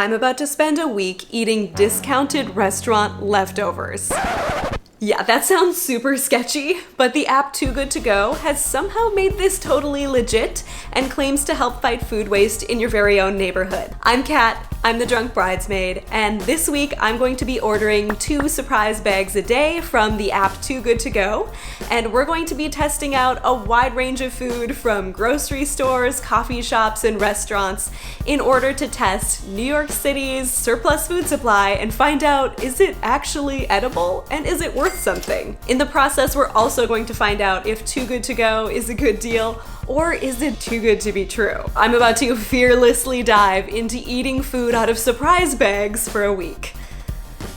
I'm about to spend a week eating discounted restaurant leftovers. Yeah, that sounds super sketchy, but the app Too Good To Go has somehow made this totally legit and claims to help fight food waste in your very own neighborhood. I'm Kat, I'm the drunk bridesmaid, and this week I'm going to be ordering 2 surprise bags a day from the app Too Good To Go, and we're going to be testing out a wide range of food from grocery stores, coffee shops, and restaurants in order to test New York City's surplus food supply and find out, is it actually edible and is it worth something? In the process, we're also going to find out if Too Good To Go is a good deal or is it too good to be true? I'm about to fearlessly dive into eating food out of surprise bags for a week.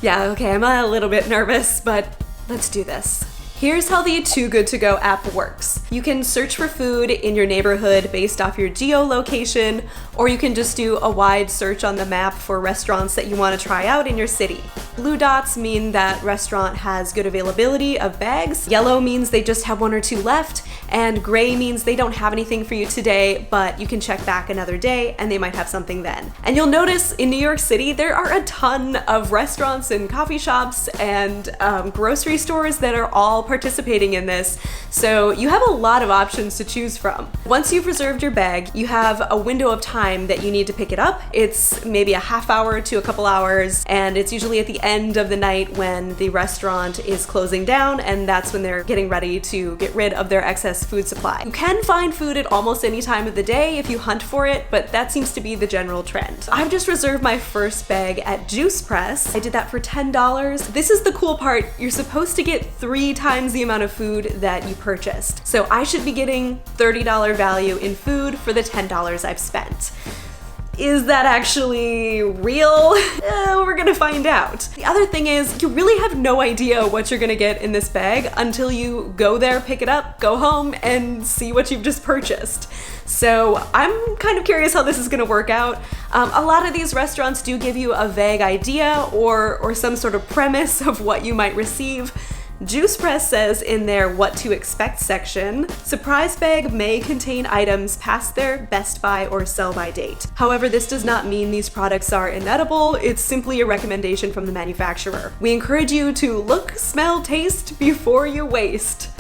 Yeah, okay, I'm a little bit nervous, but let's do this. Here's how the Too Good To Go app works. You can search for food in your neighborhood based off your geolocation, or you can just do a wide search on the map for restaurants that you want to try out in your city. Blue dots mean that restaurant has good availability of bags, yellow means they just have 1 or 2 left, and gray means they don't have anything for you today, but you can check back another day and they might have something then. And you'll notice in New York City, there are a ton of restaurants and coffee shops and grocery stores that are all participating in this, so you have a lot of options to choose from. Once you've reserved your bag, you have a window of time that you need to pick it up. It's maybe a half hour to a couple hours, and it's usually at the end of the night when the restaurant is closing down, and that's when they're getting ready to get rid of their excess food supply. You can find food at almost any time of the day if you hunt for it, but that seems to be the general trend. I've just reserved my first bag at Juice Press. I did that for $10. This is the cool part. You're supposed to get 3 times the amount of food that you purchased. So I should be getting $30 value in food for the $10 I've spent. Is that actually real? We're gonna find out. The other thing is, you really have no idea what you're gonna get in this bag until you go there, pick it up, go home, and see what you've just purchased. So I'm kind of curious how this is gonna work out. A lot of these restaurants do give you a vague idea or some sort of premise of what you might receive. Juice Press says in their what to expect section, surprise bag may contain items past their best by or sell by date. However, this does not mean these products are inedible, it's simply a recommendation from the manufacturer. We encourage you to look, smell, taste before you waste.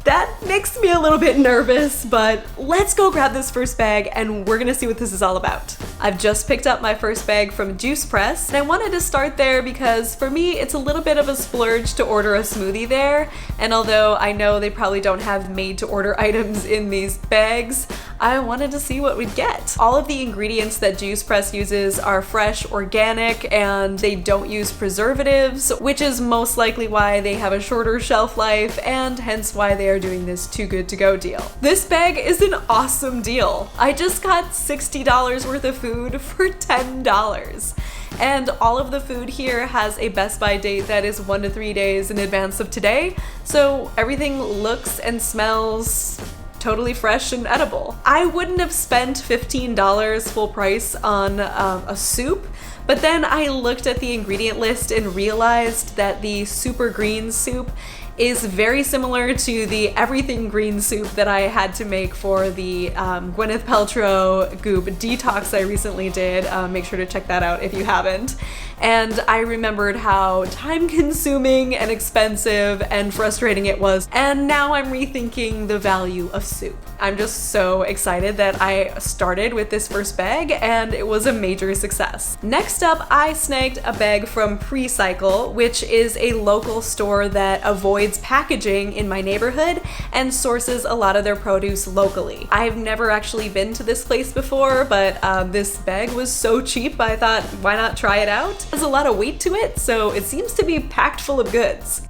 That makes me a little bit nervous, but let's go grab this first bag and we're gonna see what this is all about. I've just picked up my first bag from Juice Press, and I wanted to start there because for me, it's a little bit of a splurge to order a smoothie there, and although I know they probably don't have made-to-order items in these bags, I wanted to see what we'd get. All of the ingredients that Juice Press uses are fresh, organic, and they don't use preservatives, which is most likely why they have a shorter shelf life and hence why they are doing this Too Good To Go deal. This bag is an awesome deal. I just got $60 worth of food for $10. And all of the food here has a best by date that is 1 to 3 days in advance of today, so everything looks and smells totally fresh and edible. I wouldn't have spent $15 full price on a soup, but then I looked at the ingredient list and realized that the super green soup is very similar to the everything green soup that I had to make for the Gwyneth Paltrow Goop detox I recently did. Make sure to check that out if you haven't. And I remembered how time-consuming and expensive and frustrating it was, and now I'm rethinking the value of soup. I'm just so excited that I started with this first bag, and it was a major success. Next up, I snagged a bag from Precycle, which is a local store that avoids packaging in my neighborhood and sources a lot of their produce locally. I've never actually been to this place before, but this bag was so cheap, I thought, why not try it out? There's a lot of weight to it, so it seems to be packed full of goods.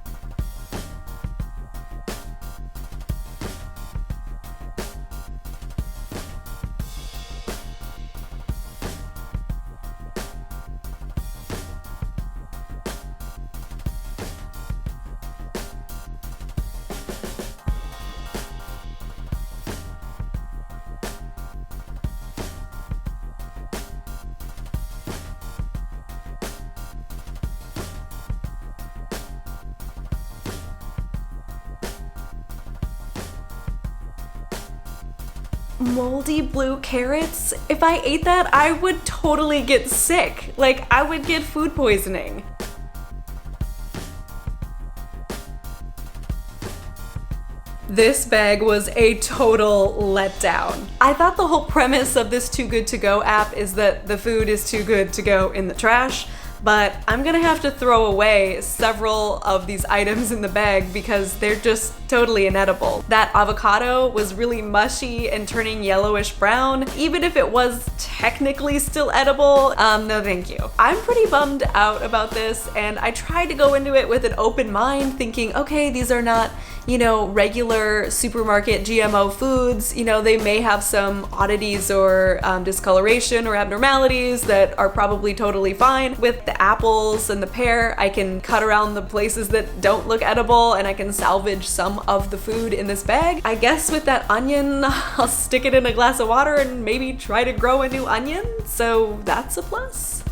moldy blue carrots? If I ate that, I would totally get sick. Like, I would get food poisoning. This bag was a total letdown. I thought the whole premise of this Too Good To Go app is that the food is too good to go in the trash, but I'm gonna have to throw away several of these items in the bag because they're just totally inedible. That avocado was really mushy and turning yellowish brown. Even if it was technically still edible, no thank you. I'm pretty bummed out about this, and I tried to go into it with an open mind thinking, okay, these are not, you know, regular supermarket GMO foods. You know, they may have some oddities or discoloration or abnormalities that are probably totally fine. With the apples and the pear, I can cut around the places that don't look edible and I can salvage some of the food in this bag. I guess with that onion, I'll stick it in a glass of water and maybe try to grow a new onion, so that's a plus.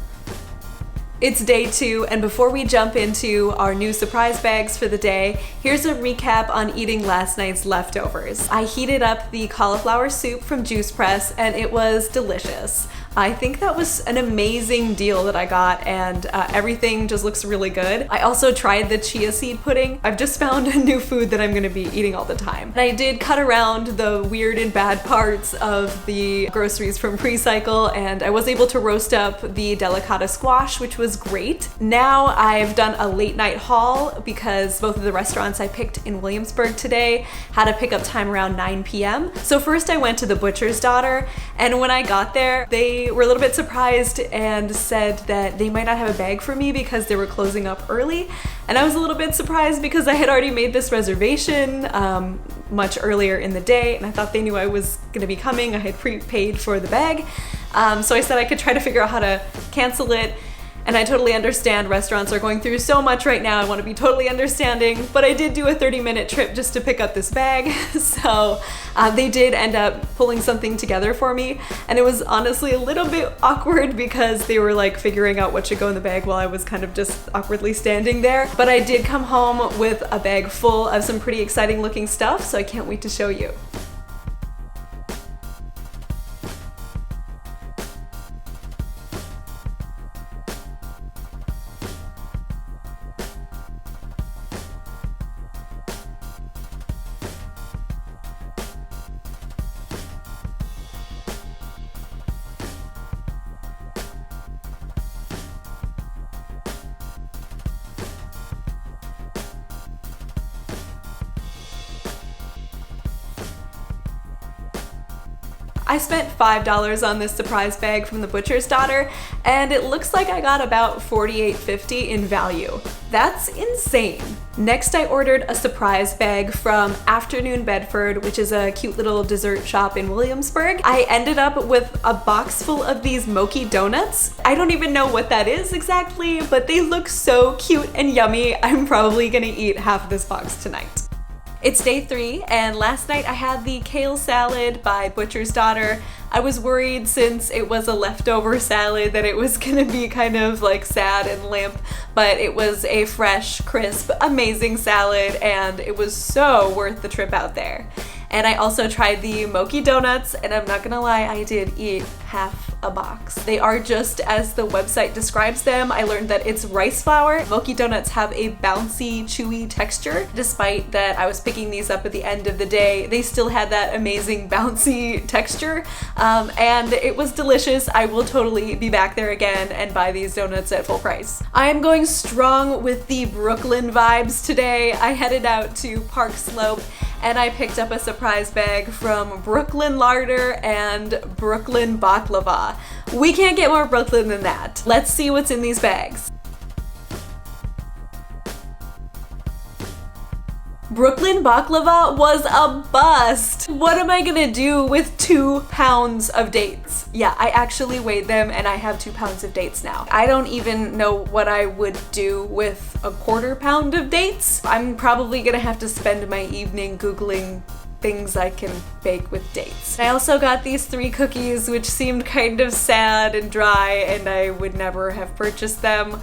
It's day 2, and before we jump into our new surprise bags for the day, here's a recap on eating last night's leftovers. I heated up the cauliflower soup from Juice Press, and it was delicious. I think that was an amazing deal that I got, and everything just looks really good. I also tried the chia seed pudding. I've just found a new food that I'm gonna be eating all the time. And I did cut around the weird and bad parts of the groceries from Pre-Cycle, and I was able to roast up the delicata squash, which was great. Now I've done a late night haul because both of the restaurants I picked in Williamsburg today had a pickup time around 9 p.m. So first I went to the Butcher's Daughter, and when I got there, they were a little bit surprised and said that they might not have a bag for me because they were closing up early. And I was a little bit surprised because I had already made this reservation much earlier in the day, and I thought they knew I was gonna be coming. I had prepaid for the bag. So I said I could try to figure out how to cancel it. And I totally understand restaurants are going through so much right now. I want to be totally understanding, but I did do a 30-minute trip just to pick up this bag. So they did end up pulling something together for me. And it was honestly a little bit awkward because they were like figuring out what should go in the bag while I was kind of just awkwardly standing there. But I did come home with a bag full of some pretty exciting looking stuff, so I can't wait to show you. I spent $5 on this surprise bag from the Butcher's Daughter, and it looks like I got about $48.50 in value. That's insane. Next, I ordered a surprise bag from Afternoon Bedford, which is a cute little dessert shop in Williamsburg. I ended up with a box full of these mochi donuts. I don't even know what that is exactly, but they look so cute and yummy. I'm probably gonna eat half of this box tonight. It's day 3, and last night I had the kale salad by Butcher's Daughter. I was worried since it was a leftover salad that it was gonna be kind of like sad and limp, but it was a fresh, crisp, amazing salad, and it was so worth the trip out there. And I also tried the mochi donuts, and I'm not gonna lie, I did eat half a box. They are just as the website describes them. I learned that it's rice flour. Mochi donuts have a bouncy, chewy texture. Despite that I was picking these up at the end of the day, they still had that amazing bouncy texture, and it was delicious. I will totally be back there again and buy these donuts at full price. I am going strong with the Brooklyn vibes today. I headed out to Park Slope, and I picked up a surprise bag from Brooklyn Larder and Brooklyn Baklava. We can't get more Brooklyn than that. Let's see what's in these bags. Brooklyn Baklava was a bust. What am I gonna do with 2 pounds of dates? Yeah, I actually weighed them and I have 2 pounds of dates now. I don't even know what I would do with a 1/4 pound of dates. I'm probably gonna have to spend my evening Googling things I can bake with dates. I also got these 3 cookies, which seemed kind of sad and dry, and I would never have purchased them.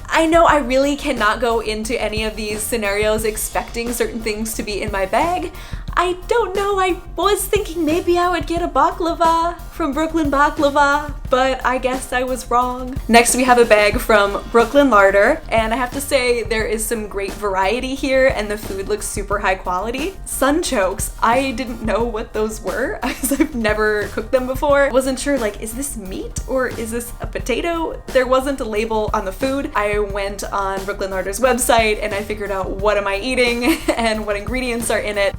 I know I really cannot go into any of these scenarios expecting certain things to be in my bag. I don't know, I was thinking maybe I would get a baklava from Brooklyn Baklava, but I guess I was wrong. Next we have a bag from Brooklyn Larder, and I have to say there is some great variety here and the food looks super high quality. Sunchokes, I didn't know what those were because I've never cooked them before. Wasn't sure, like, is this meat or is this a potato? There wasn't a label on the food. I went on Brooklyn Larder's website and I figured out what am I eating and what ingredients are in it.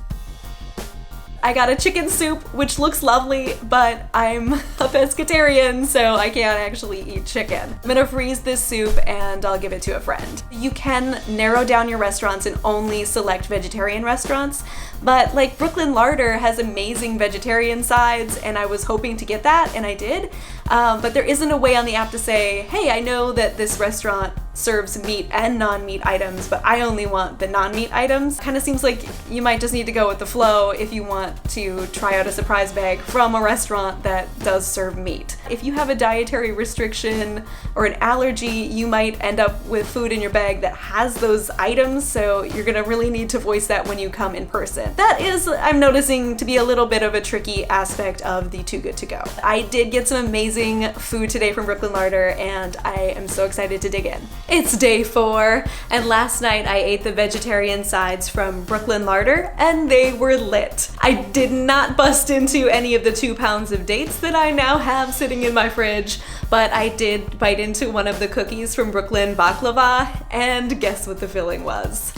I got a chicken soup, which looks lovely, but I'm a pescatarian, so I can't actually eat chicken. I'm gonna freeze this soup and I'll give it to a friend. You can narrow down your restaurants and only select vegetarian restaurants, but like Brooklyn Larder has amazing vegetarian sides and I was hoping to get that and I did, but there isn't a way on the app to say, hey, I know that this restaurant serves meat and non-meat items, but I only want the non-meat items. Kind of seems like you might just need to go with the flow if you want to try out a surprise bag from a restaurant that does serve meat. If you have a dietary restriction or an allergy, you might end up with food in your bag that has those items, so you're gonna really need to voice that when you come in person. That is, I'm noticing, to be a little bit of a tricky aspect of the Too Good To Go. I did get some amazing food today from Brooklyn Larder and I am so excited to dig in. It's day 4, and last night I ate the vegetarian sides from Brooklyn Larder, and they were lit. I did not bust into any of the 2 pounds of dates that I now have sitting in my fridge, but I did bite into one of the cookies from Brooklyn Baklava, and guess what the filling was?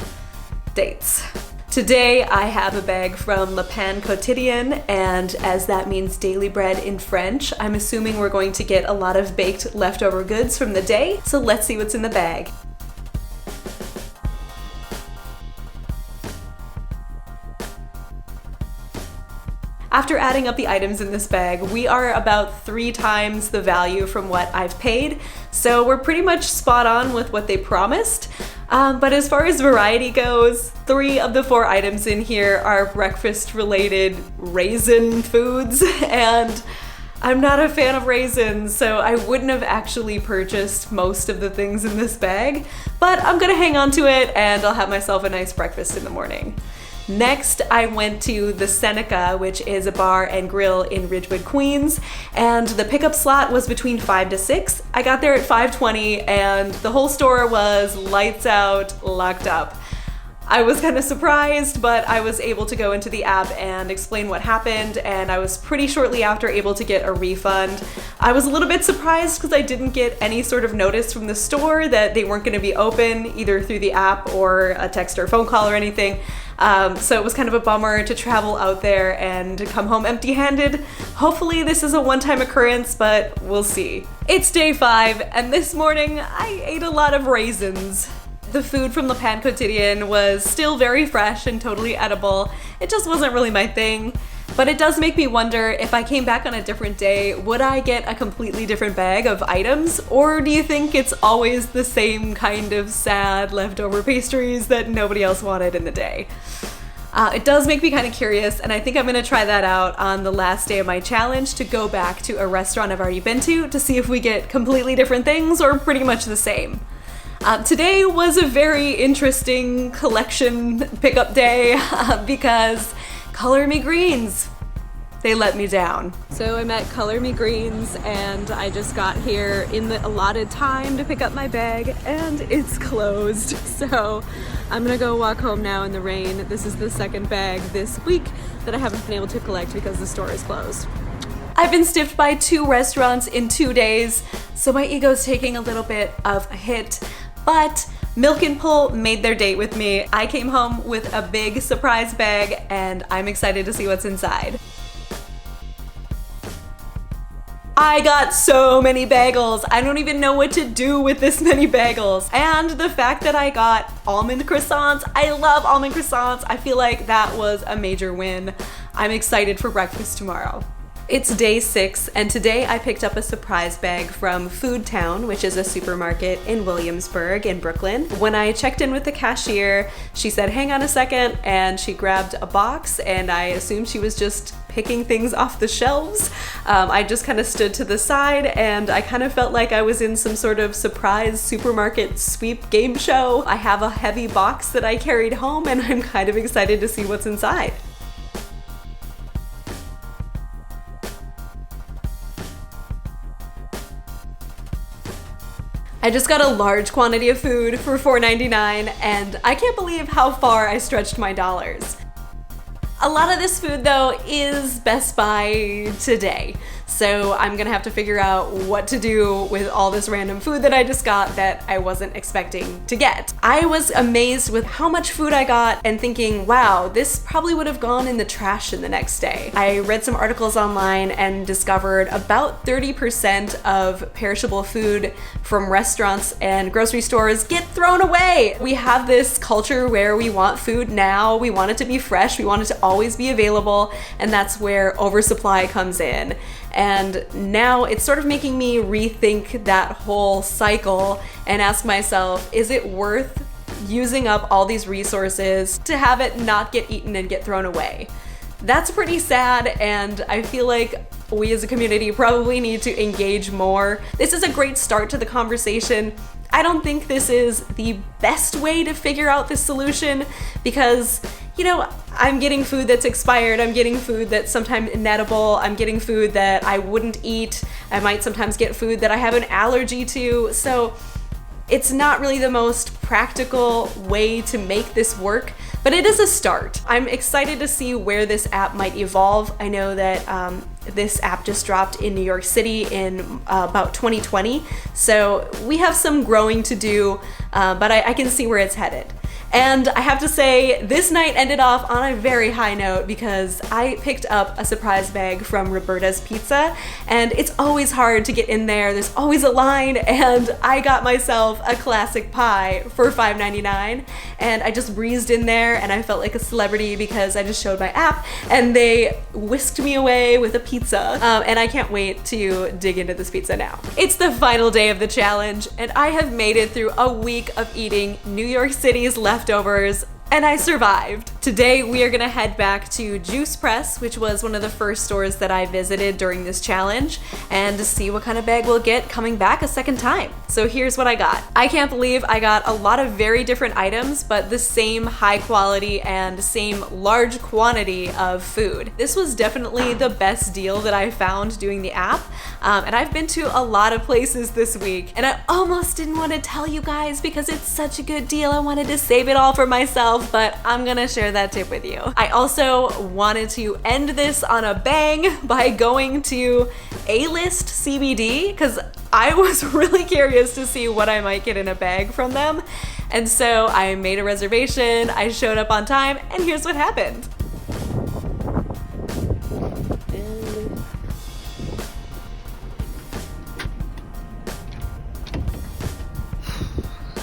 Dates. Today I have a bag from Le Pain Quotidien, and as that means daily bread in French, I'm assuming we're going to get a lot of baked leftover goods from the day, so let's see what's in the bag. After adding up the items in this bag, we are about 3 times the value from what I've paid, so we're pretty much spot on with what they promised. But as far as variety goes, 3 of the 4 items in here are breakfast-related raisin foods, and I'm not a fan of raisins, so I wouldn't have actually purchased most of the things in this bag, but I'm gonna hang on to it and I'll have myself a nice breakfast in the morning. Next, I went to the Seneca, which is a bar and grill in Ridgewood, Queens, and the pickup slot was between 5 to 6. I got there at 5:20 and the whole store was lights out, locked up. I was kind of surprised, but I was able to go into the app and explain what happened, and I was pretty shortly after able to get a refund. I was a little bit surprised because I didn't get any sort of notice from the store that they weren't going to be open, either through the app or a text or phone call or anything. So it was kind of a bummer to travel out there and come home empty-handed. Hopefully this is a one-time occurrence, but we'll see. It's day 5, and this morning I ate a lot of raisins. The food from Le Pain Quotidien was still very fresh and totally edible. It just wasn't really my thing. But it does make me wonder, if I came back on a different day, would I get a completely different bag of items? Or do you think it's always the same kind of sad leftover pastries that nobody else wanted in the day? It does make me kind of curious, and I think I'm gonna try that out on the last day of my challenge to go back to a restaurant I've already been to see if we get completely different things or pretty much the same. Today was a very interesting collection pickup day because Color Me Greens, they let me down. So I'm at Color Me Greens and I just got here in the allotted time to pick up my bag and it's closed. So I'm gonna go walk home now in the rain. This is the second bag this week that I haven't been able to collect because the store is closed. I've been stiffed by 2 restaurants in 2 days, so my ego's taking a little bit of a hit, but Milk and Pull made their date with me. I came home with a big surprise bag and I'm excited to see what's inside. I got so many bagels. I don't even know what to do with this many bagels. And the fact that I got almond croissants, I love almond croissants. I feel like that was a major win. I'm excited for breakfast tomorrow. It's day 6, and today I picked up a surprise bag from Food Town, which is a supermarket in Williamsburg in Brooklyn. When I checked in with the cashier, she said, hang on a second, and she grabbed a box, and I assumed she was just picking things off the shelves. I just kind of stood to the side, and I kind of felt like I was in some sort of surprise supermarket sweep game show. I have a heavy box that I carried home, and I'm kind of excited to see what's inside. I just got a large quantity of food for $4.99, and I can't believe how far I stretched my dollars. A lot of this food though is Best Buy today, so I'm gonna have to figure out what to do with all this random food that I just got that I wasn't expecting to get. I was amazed with how much food I got and thinking, wow, this probably would have gone in the trash in the next day. I read some articles online and discovered about 30% of perishable food from restaurants and grocery stores get thrown away. We have this culture where we want food now, we want it to be fresh, we want it to always be available, and that's where oversupply comes in. And now it's sort of making me rethink that whole cycle and ask myself, is it worth using up all these resources to have it not get eaten and get thrown away? That's pretty sad, and I feel like we as a community probably need to engage more. This is a great start to the conversation. I don't think this is the best way to figure out this solution because, you know, I'm getting food that's expired, I'm getting food that's sometimes inedible, I'm getting food that I wouldn't eat, I might sometimes get food that I have an allergy to, so it's not really the most practical way to make this work, but it is a start. I'm excited to see where this app might evolve. I know that this app just dropped in New York City in about 2020, so we have some growing to do, but I can see where it's headed. And I have to say, this night ended off on a very high note because I picked up a surprise bag from Roberta's Pizza, and it's always hard to get in there. There's always a line, and I got myself a classic pie for $5.99, and I just breezed in there, and I felt like a celebrity because I just showed my app, and they whisked me away with a pizza, and I can't wait to dig into this pizza now. It's the final day of the challenge, and I have made it through a week of eating New York City's leftovers, and I survived. Today we are gonna head back to Juice Press, which was one of the first stores that I visited during this challenge, and to see what kind of bag we'll get coming back a second time. So here's what I got. I can't believe I got a lot of very different items, but the same high quality and same large quantity of food. This was definitely the best deal that I found doing the app, and I've been to a lot of places this week, and I almost didn't want to tell you guys because it's such a good deal. I wanted to save it all for myself, but I'm gonna share that tip with you. I also wanted to end this on a bang by going to A-List CBD because I was really curious to see what I might get in a bag from them. And so I made a reservation, I showed up on time, and here's what happened.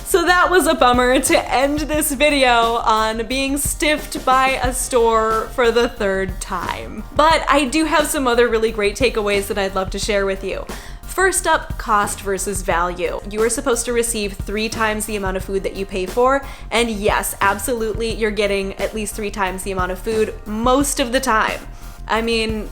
So that was a bummer to end this video on being stiffed by a store for the third time. But I do have some other really great takeaways that I'd love to share with you. First up, cost versus value. You are supposed to receive 3 times the amount of food that you pay for, and yes, absolutely, you're getting at least 3 times the amount of food most of the time. I mean,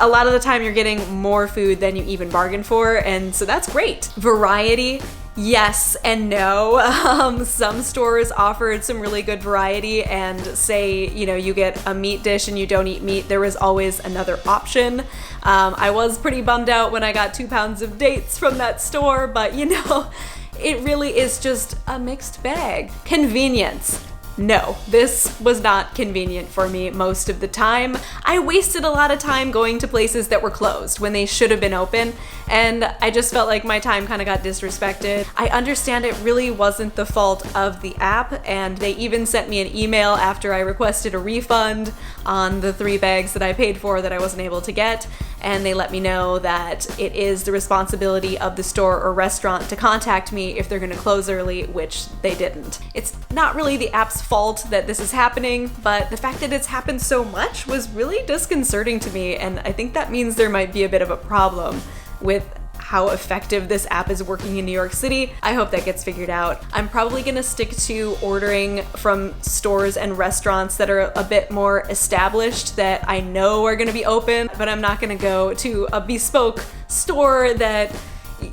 a lot of the time you're getting more food than you even bargained for, and so that's great. Variety. Yes and no. Some stores offered some really good variety, and say, you know, you get a meat dish and you don't eat meat, there was always another option. I was pretty bummed out when I got 2 pounds of dates from that store, but you know, it really is just a mixed bag. Convenience. No, this was not convenient for me most of the time. I wasted a lot of time going to places that were closed when they should have been open, and I just felt like my time kind of got disrespected. I understand it really wasn't the fault of the app, and they even sent me an email after I requested a refund on the 3 bags that I paid for that I wasn't able to get, and they let me know that it is the responsibility of the store or restaurant to contact me if they're gonna close early, which they didn't. It's not really the app's fault that this is happening, but the fact that it's happened so much was really disconcerting to me, and I think that means there might be a bit of a problem with how effective this app is working in New York City. I hope that gets figured out. I'm probably gonna stick to ordering from stores and restaurants that are a bit more established that I know are gonna be open, but I'm not gonna go to a bespoke store that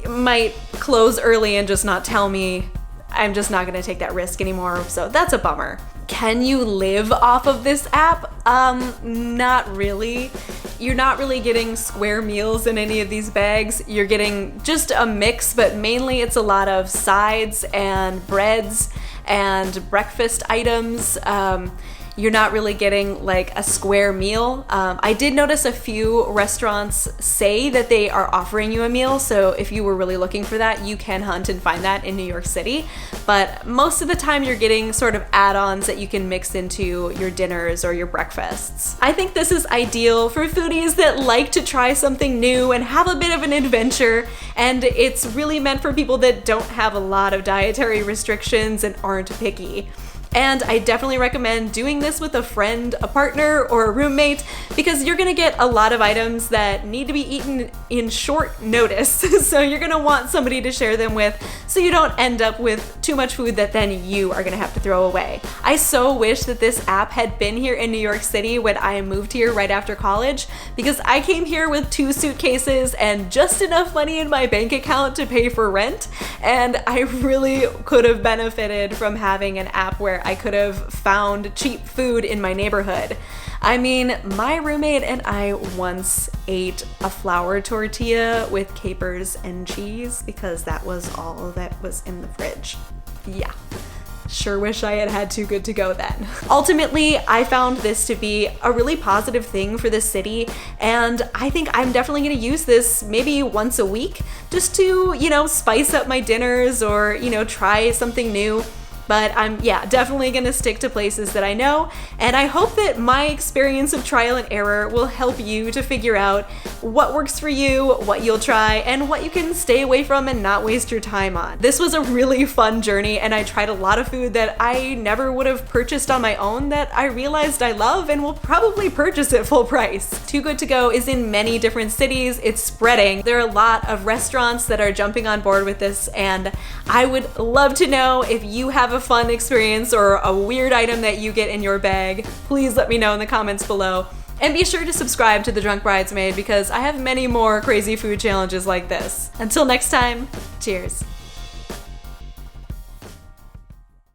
might close early and just not tell me. I'm just not gonna take that risk anymore, so that's a bummer. Can you live off of this app? Not really. you're not really getting square meals in any of these bags. You're getting just a mix, but mainly it's a lot of sides and breads and breakfast items. You're not really getting like a square meal. I did notice a few restaurants say that they are offering you a meal, so if you were really looking for that, you can hunt and find that in New York City. But most of the time you're getting sort of add-ons that you can mix into your dinners or your breakfasts. I think this is ideal for foodies that like to try something new and have a bit of an adventure, and it's really meant for people that don't have a lot of dietary restrictions and aren't picky. And I definitely recommend doing this with a friend, a partner, or a roommate, because you're gonna get a lot of items that need to be eaten in short notice. So you're gonna want somebody to share them with so you don't end up with too much food that then you are gonna have to throw away. I so wish that this app had been here in New York City when I moved here right after college, because I came here with 2 suitcases and just enough money in my bank account to pay for rent, and I really could have benefited from having an app where I could have found cheap food in my neighborhood. I mean, my roommate and I once ate a flour tortilla with capers and cheese because that was all that was in the fridge. Yeah. Sure wish I had had Too Good To Go then. Ultimately, I found this to be a really positive thing for the city, and I think I'm definitely gonna use this maybe once a week just to, spice up my dinners or, try something new. But I'm, definitely gonna stick to places that I know, and I hope that my experience of trial and error will help you to figure out what works for you, what you'll try, and what you can stay away from and not waste your time on. This was a really fun journey, and I tried a lot of food that I never would have purchased on my own that I realized I love and will probably purchase at full price. Too Good To Go is in many different cities. It's spreading. There are a lot of restaurants that are jumping on board with this, and I would love to know if you have a fun experience or a weird item that you get in your bag. Please let me know in the comments below. And be sure to subscribe to The Drunk Bridesmaid because I have many more crazy food challenges like this. Until next time, cheers.